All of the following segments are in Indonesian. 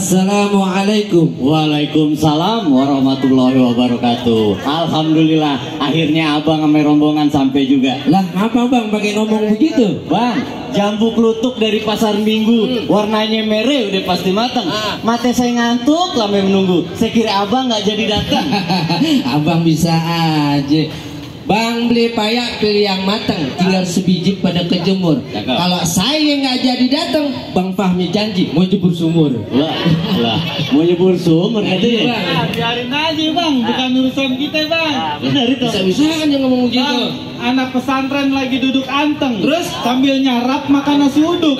Assalamualaikum. Waalaikumsalam warahmatullahi wabarakatuh. Alhamdulillah, akhirnya abang sama rombongan sampai juga. Lah apa bang pakai ngomong begitu? Bang, jambu klutuk dari pasar Minggu, warnanya merah udah pasti matang. Mata saya ngantuk lama menunggu. Saya kira abang nggak jadi datang. Abang bisa aja. Bang beli payak pilih yang matang, tinggal sebiji pada kejemur. Kalau saya nggak jadi datang, Bang Fahmi janji mau jebur sumur. Lah, mau jebur sumur katanya. Biarin aja bang, bukan urusan kita bang. Benar itu. Bisa aja ngomong begitu. Bang, anak pesantren lagi duduk anteng, Terus? sambil nyarap makan nasi uduk.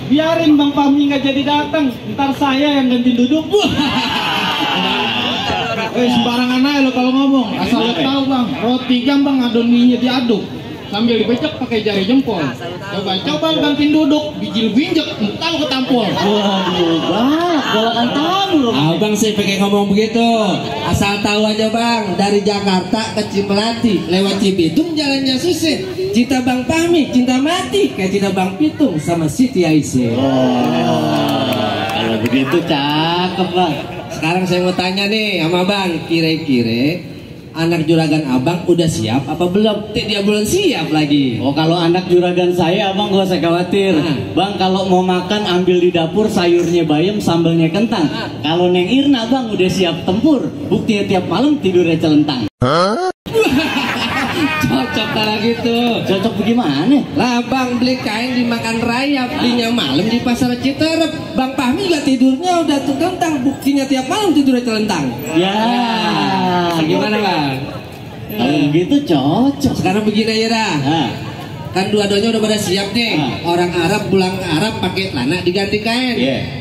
Biarin Bang Fahmi nggak jadi datang, ntar saya yang ganti duduk. Sembarangan aja lo kalau ngomong, asal lo tahu bang, roti gampang adon minyak diaduk sambil dibecek pakai jari jempol. Coba gantiin duduk, biji lebih injek, tahu ketampol. Waduh, bang, galakan tamu. Abang saya pakai ngomong begitu. Asal tahu aja bang, dari Jakarta ke Cimelati, lewat Cibitung jalannya susah. Cinta Bang Fahmi, cinta mati, kayak cinta Bang Pitung sama Siti Aisyah. Kalau begitu cakep bang. Sekarang saya mau tanya nih sama bang, kira-kira anak juragan abang udah siap apa belum? Dia belum siap lagi. Oh, kalau anak juragan saya abang gak usah khawatir. Bang, kalau mau makan ambil di dapur, sayurnya bayam, sambalnya kentang. Kalau Neng Irna bang udah siap tempur, buktinya tiap malam tidurnya celentang. Cocok kalau gitu. Cocok bagaimana? Lah bang beli kain dimakan rayap, belinya malam di pasar Citerep. Bang Fahmi gak tidurnya udah tertentang, buktinya tiap malam tidurnya celentang. Ya, Gimana bang? Kalau begitu cocok. Sekarang begini aja dah. Kan dua-duanya udah pada siap nih. Orang Arab pulang ke Arab pakai celana diganti kain.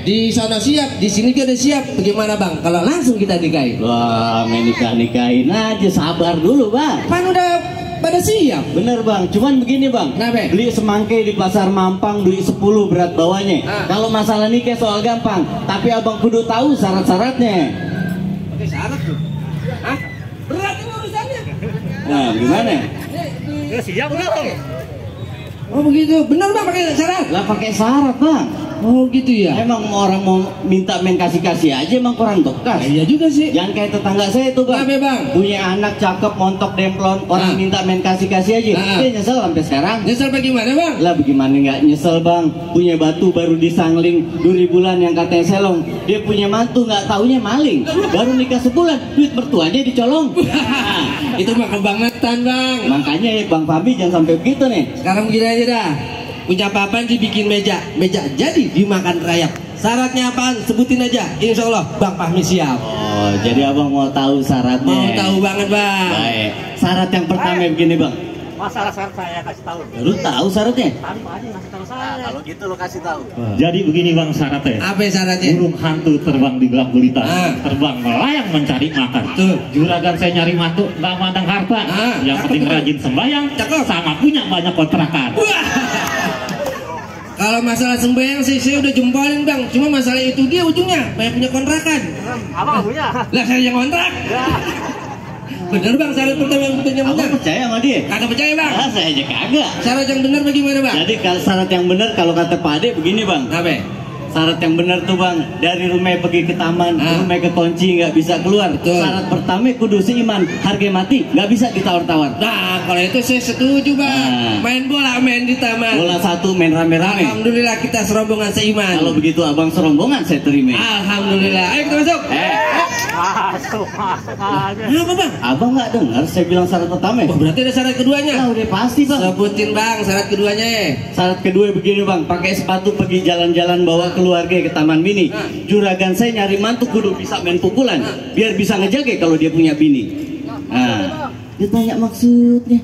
Di sana siap, di sini kita udah siap. Bagaimana bang? Kalau langsung kita nikahin? Wah, main nikahin aja, sabar dulu bang. Pan udah pada siap. Bener bang, cuman begini bang. Kenapa? Beli semangke di pasar Mampang, duit 10 berat bawahnya. Kalau masalah nikah soal gampang, tapi abang kudu tahu syarat-syaratnya. Pakai syarat tuh? Hah? Berat itu urusannya. Nah, gimana? Siap belum? Oh begitu, benar bang pakai syarat? Lah pakai syarat bang. Oh gitu ya. Emang orang mau minta main kasih-kasih aja emang kurang bekas. Iya juga sih. Jangan kayak tetangga saya tuh bang. Kenapa bang? Punya anak cakep, montok, demplon, orang minta main kasih-kasih aja. Dia nyesel sampai sekarang. Nyesel bagaimana bang? Lah bagaimana nggak nyesel bang? Punya batu baru disangling, 2 bulan yang katanya selong. Dia punya mantu nggak taunya maling. Baru nikah sebulan, duit mertuanya dicolong. Itu mah kebangetan bang. Makanya ya Bang Fabi jangan sampai begitu nih. Sekarang begini aja dah. Punya apa-apaan dibikin meja jadi dimakan rayap. Syaratnya apaan? Sebutin aja. Insya Allah Bang Fahmi siap. Oh, jadi abang mau tahu syaratnya? Mau tahu banget bang. Baik. Syarat yang pertama begini bang. Masalah syarat saya kasih tahu. Baru tahu syaratnya? Tadi Pak Haji ngasih tahu saya. Kalau gitu lo kasih tahu. Jadi begini bang syaratnya. Apa syaratnya? Burung hantu terbang di gelap gulita, terbang melayang mencari makan. Tuh. Juragan saya nyari mantu, nggak mandang harta. Yang penting rajin sembahyang, sama punya banyak kontrakan. Kalau masalah sembahyang sih saya udah jempolin bang. Cuma masalah itu dia ujungnya banyak punya kontrakan. Abang punya? Lah saya yang kontrak. Bener bang, syarat pertama yang benar. Abang percaya sama dia? Kagak percaya bang. Ah, saya aja kagak. Syarat yang benar bagaimana bang? Jadi syarat yang benar kalau kata Pak Ade begini bang. Apa? Syarat yang benar tuh bang, dari rumah pergi ke taman, rumah ke kunci nggak bisa keluar. Betul. Syarat pertama kudu seiman, harga mati nggak bisa ditawar-tawar. Nah kalau itu saya setuju bang. Main bola main di taman. Bola satu main rame-rame. Alhamdulillah kita serombongan seiman. Kalau begitu abang serombongan saya terima. Alhamdulillah. Ayo kita masuk. Masuk aja. Apa bang? Abang nggak dengar saya bilang syarat pertama? Oh, berarti ada syarat keduanya. Udah pasti bang. Sebutin bang syarat keduanya. Syarat kedua begini bang, pakai sepatu pergi jalan-jalan bawa keluarga ke Taman Mini. Juragan saya nyari mantu kudu bisa main pukulan, biar bisa ngejaga kalau dia punya bini. Nah, ditanya maksudnya.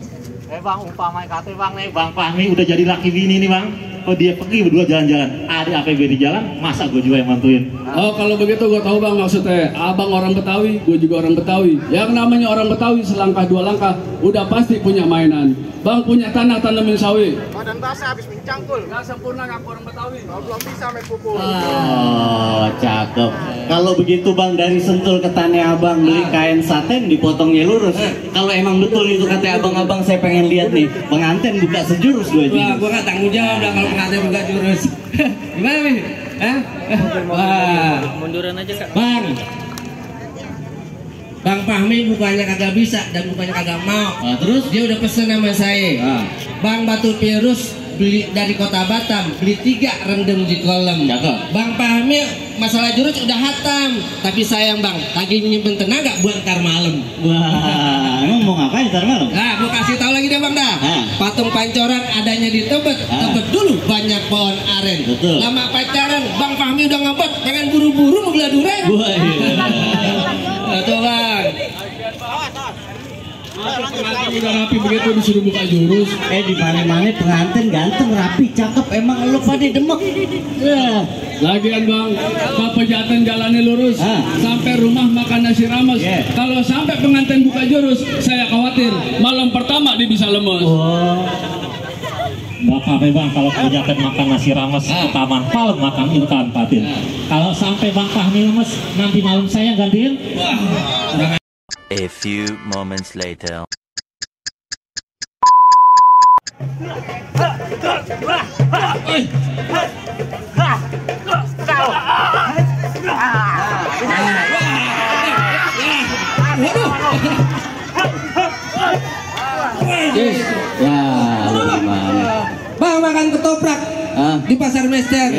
Bang, umpama kata bang nih, Bang Fahmi udah jadi laki bini nih bang. Oh dia pergi berdua jalan-jalan, ada APB di jalan, masa gue juga yang mantuin? Oh kalau begitu gue tahu bang maksudnya. Abang orang Betawi, gue juga orang Betawi. Yang namanya orang Betawi selangkah dua langkah udah pasti punya mainan. Bang punya tanah tanamin sawi. Badan basah habis mencangkul. Gak sempurna ngaku orang Betawi. Belum bisa main pukul. Oh, cakep. Kalau begitu bang, dari Sentul ke Tanah Abang beli kain saten dipotongnya lurus. Kalau emang betul itu kata abang-abang, saya pengen lihat nih pengantin buka sejurus 2 jam. Wah, gua nggak tanggung jawab dah kalau pengantin buka jurus. Gimana nih? Hah? Wah. Munduran aja Kak. Bang Fahmi bukannya kagak bisa dan bukannya kagak mau. Terus Dia udah pesen sama saya. Bang Batu Virus beli dari Kota Batam, beli 3 rendem di kolam. Cakep. Bang Fahmi masalah jurus udah hatam, tapi sayang bang, lagi nyimpen tenaga buat ntar malam. wah, emang mau ngapain ntar malam? Nah, mau kasih tahu lagi deh bang dah. Patung pancoran adanya di Tebet. Tebet dulu banyak pohon aren. Betul. Lama pacaran, Bang Fahmi udah ngebet, pengen buru-buru mau gelar duren. Wah, iya. Tuh bang. Pengantin udah rapi begitu disuruh buka jurus. Di mana-mana pengantin ganteng, rapi, cakep. Emang lu pada demek. Ya. Lagian bang, bapak jantan jalannya lurus sampai rumah makan nasi rames. Kalau sampai pengantin buka jurus, saya khawatir malam pertama dia bisa lemes. Nggak apa-apa bang, kalau kejaten makan nasi rames ke taman malam makan ikan patin. Kalau sampai Bang Fahmi lemes, nanti malam saya gantiin. A few moments later. Ya, lu gimana? Bang makan ketoprak di pasar Mester.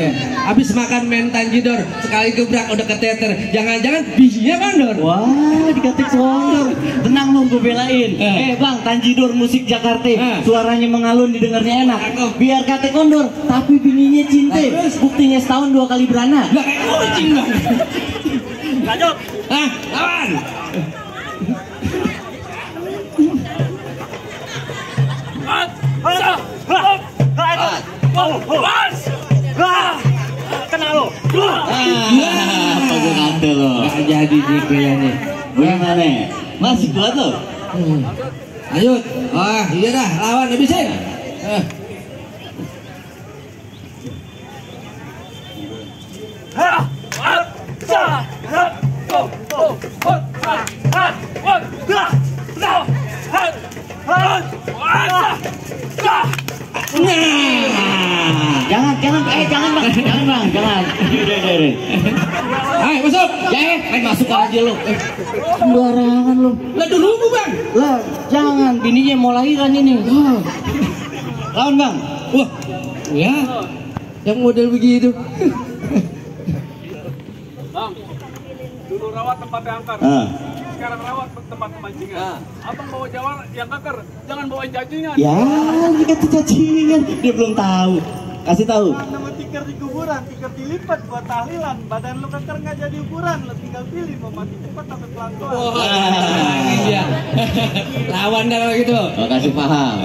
Habis makan mentan jidor, sekali gebrak udah keteter. Jangan-jangan bijinya kondor. Wah, dikatik sondor. Tenang lu, gue belain. Bang, Tanjidor musik Jakarta. Suaranya mengalun, didengarnya enak. Biar kate kondor, tapi bininya cinta. Buktinya setahun 2 kali beranak. Lah kayak kucing bang. Lanjut. Lawan. Kena lo. Apa gue kate lo? Gak jadi nih kayaknya. Bagaimana? Masih kuat lo? Ayo. Iya dah, lawan habisin. Jangan bang. Udah. Ayo masuk. Main masuk aja lo. Sembarangan lo. Lah dulu bang. Lah, jangan. Bininya mau lahiran ini. Lawan bang. Wah, ya, yang model begitu. Bang, dulu rawat tempat yang angker. Sekarang rawat tempat pemancingan. Abang bawa jawar yang angker, jangan bawa cacingan. Ya, dikata cacingan. Dia belum tahu. Kasih tahu. Nama tikar di kuburan, tikar dilipat buat tahlilan. Badan lu keker nggak jadi ukuran, lu tinggal pilih mau mati cepat atau pelan-pelan. Ini dia. Lawan dah kalau gitu. Kasih paham.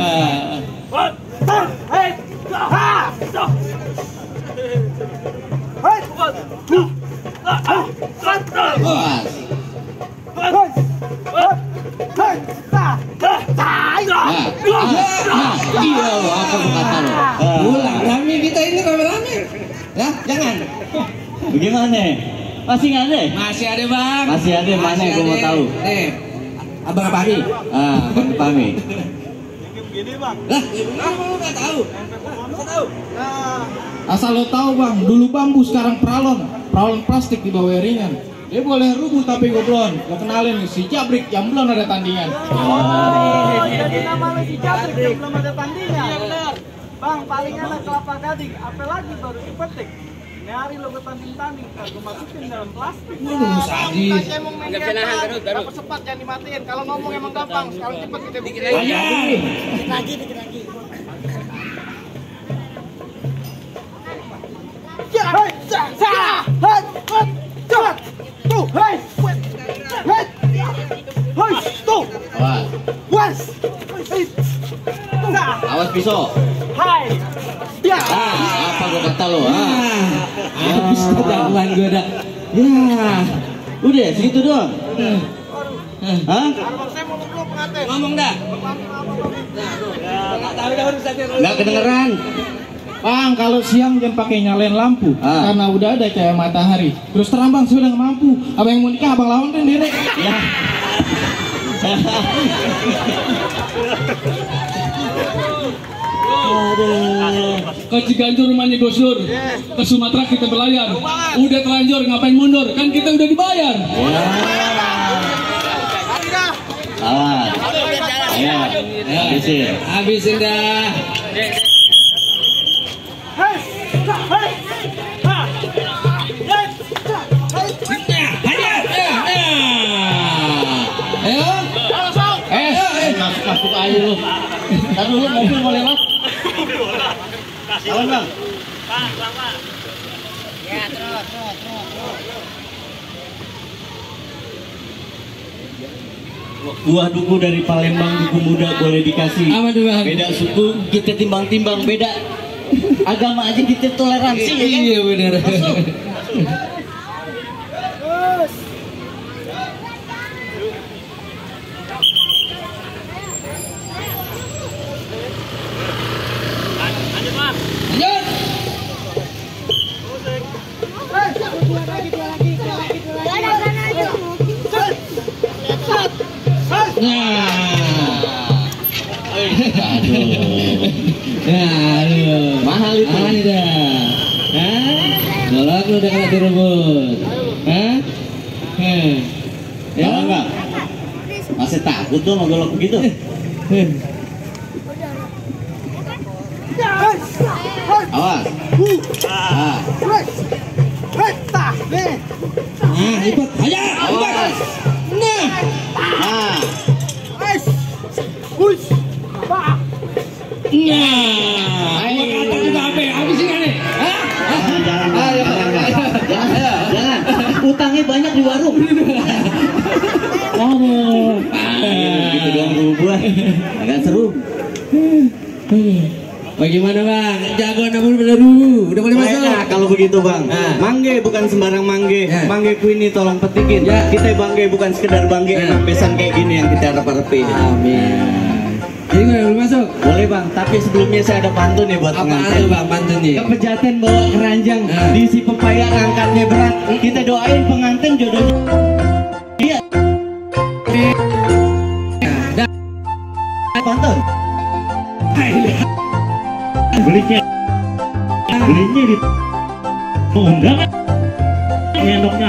Iya lo, apa kata lo? Ulang rame kita ini rame-rame. Ya, jangan. Bagaimana? Masih nggak ada? Masih ada bang. Masih ada, mana gue mau tahu. Nih, abang apa nih? Bang Pami. Begini bang. Lah, lu nggak tahu? Nggak tahu. Asal lo tahu bang, dulu bambu sekarang pralon plastik di bawah ringan. Dia boleh rubuh tapi goblon. Lo kenalin nih, si Jabrik yang belum ada tandingan. Jadi nama lu si Jabrik yang belum ada tandingan. Iya benar. Bang, paling enak kelapa gading, apalagi baru dipetik. Ini hari lo bertanding-tanding, gue masukin dalam plastik. Sadis. Saya mau main game, dapat sepat jangan dimatiin. Kalau ngomong emang gampang, sekarang cepet kita bikin Ayo. dikit lagi. Ya, hei, tuh, hei, tuh, Awas pisau. hai, ya, Apa gue kata lo? Habis jagoan gue dah. Ya, udah segitu doang. abang saya mau ngobrol pengantin. Ngomong dah. Nggak tahu dah urusan dia. Nggak kedengeran. Bang, kalau siang jangan pakai nyalain lampu, karena udah ada cahaya matahari. Terus terang bang, saya udah nggak mampu. Abang yang mau nikah, abang lawan kan diri. Ya. Aduh. Ke Ciganjur rumahnya Gus Dur. Ke Sumatera kita berlayar. Udah terlanjur ngapain mundur? Kan kita udah dibayar. Awas. Ayo, habisin. Habisin dah. Masuk aja lu. Ntar dulu mobil mau lewat. Awan bang. Ya terus. Buah duku dari Palembang, duku muda boleh dikasih. Apa tuh bang? Beda suku kita timbang-timbang, beda agama aja kita toleransi. Iya benar. Aduh, Mahal itu. Mahal dah. Kalau aku udah kena direbut. Ya enggak? Masih takut tuh sama golok begitu? Awas. Lipat aja. Awas. Nah. Gua kata juga apa? Habisin kan nih? Jangan. Utangnya banyak di warung. Gitu doang gua. Agak seru. Bagaimana bang? Jagoan namun baru. Udah boleh masuk? Nah, kalau begitu bang, mangge bukan sembarang mangge. Mangge ku ini tolong petikin. Kita bangge bukan sekedar bangge, emang pesan kayak gini yang kita harap-harapin. Amin. Jadi gue boleh masuk? Boleh bang, tapi sebelumnya saya ada pantun nih buat pengantin. Apa tuh bang pantun nih? Kepejaten bawa keranjang, diisi pepaya angkatnya berat. Kita doain pengantin jodohnya. Iya. Pantun. Belinya di undangan nyendoknya